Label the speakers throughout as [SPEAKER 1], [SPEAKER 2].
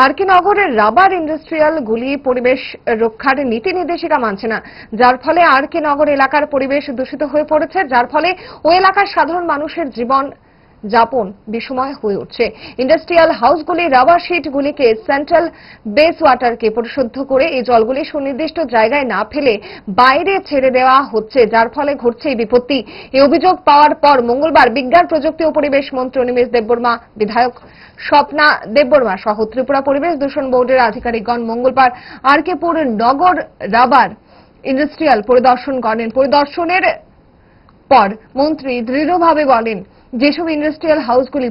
[SPEAKER 1] আরকে নগরের rubber industrial গুলি পরিবেশ রক্ষার নীতি নির্দেশিকা মানছে না, যার ফলে আরকে নগর এলাকার পরিবেশ দূষিত হয়ে পড়েছে, যার ফলে ওই এলাকার সাধারণ মানুষের জীবন যাপন বিষময় হয়ে উঠছে। ইন্ডাস্ট্রিয়াল হাউসগুলি রাবার শিটগুলিকে সেন্ট্রাল বেস ওয়াটারকে পরিশুদ্ধ করে এই জলগুলি সুনির্দিষ্ট জায়গায় না ফেলে বাইরে ছেড়ে দেওয়া হচ্ছে, যার ফলে ঘটছে এই বিপত্তি। এই অভিযোগ পাওয়ার পর মঙ্গলবার বিজ্ঞান প্রযুক্তি ও পরিবেশ মন্ত্রী অনিমেষ দেববর্মা, বিধায়ক স্বপ্না দেববর্মা সহ ত্রিপুরা পরিবেশ দূষণ বোর্ডের আধিকারিকগণ মঙ্গলবার আরকেপুর নগর রাবার ইন্ডাস্ট্রিয়াল পরিদর্শন করেন। পরিদর্শনের পর মন্ত্রী দৃঢ়ভাবে বলেন, যেসব ইন্ডাস্ট্রিয়াল হাউসগুলি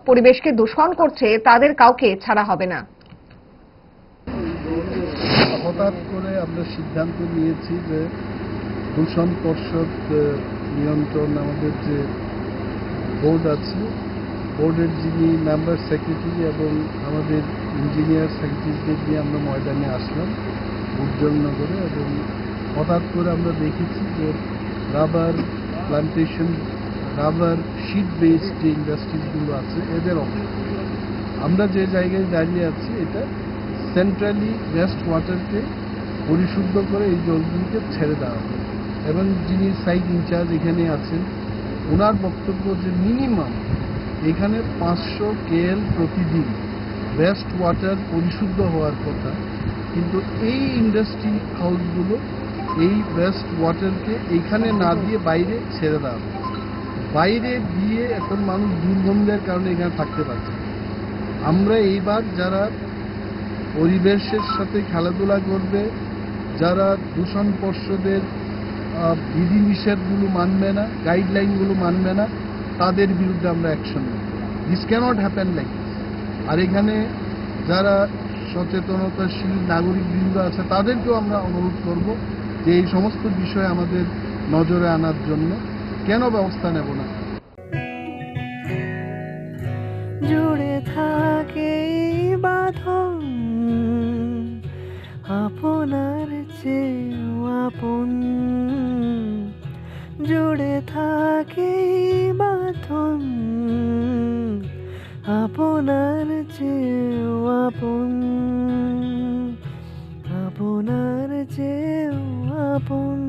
[SPEAKER 1] পরিবেশকে দূষণ করছে তাদের কাউকে ছাড়া হবে না।
[SPEAKER 2] হঠাৎ করে আমরা সিদ্ধান্ত নিয়েছি যে দূষণ পর্ষদ নিয়ন্ত্রণ আমাদের যে বোর্ড আছে, বোর্ডের যিনি মেম্বার সেক্রেটারি এবং আমাদের ইঞ্জিনিয়ার সেক্রেটারিদের নিয়ে আমরা ময়দানে আসলাম উজ্জ্বলনগরে, এবং হঠাৎ করে আমরা দেখেছি যে rubber plantation, rubber sheet based যে ইন্ডাস্ট্রিজগুলো আছে এদের অবস্থা। আমরা যে জায়গায় দাঁড়িয়ে আছি এটা সেন্ট্রালি ওয়েস্ট ওয়াটারকে পরিশুদ্ধ করে এই জলগুলিকে ছেড়ে দেওয়া হবে, এবং যিনি সাইট ইনচার্জ এখানে আছেন ওনার বক্তব্য যে মিনিমাম এখানে 500 KL প্রতিদিন ওয়েস্ট ওয়াটার পরিশুদ্ধ হওয়ার কথা, কিন্তু এই ইন্ডাস্ট্রি হাউসগুলো এই ওয়েস্ট ওয়াটারকে এইখানে না দিয়ে বাইরে ছেড়ে দেওয়া হবে। বাইরে দিয়ে এখন মানুষ দুর্গন্ধের কারণে এখানে থাকতে পারছে। আমরা এইবার যারা পরিবেশের সাথে খেলাধুলা করবে, যারা দূষণ পর্ষদের বিধিনিষেধগুলো মানবে না, গাইডলাইনগুলো মানবে না, তাদের বিরুদ্ধে আমরা অ্যাকশন নেব। This can't happen like this. আর এখানে যারা সচেতনতাশীল নাগরিকবৃন্দ আছে তাদেরকেও আমরা অনুরোধ করব যে এই সমস্ত বিষয় আমাদের নজরে আনার জন্য কেন ব্যবস্থা নেব না।
[SPEAKER 3] জুড়ে থাকে বাঁধন আপনার চেয়েও আপন, জুড়ে থাকে বাঁধন আপনার চেয়েও আপন, আপনার চেয়েও আপন।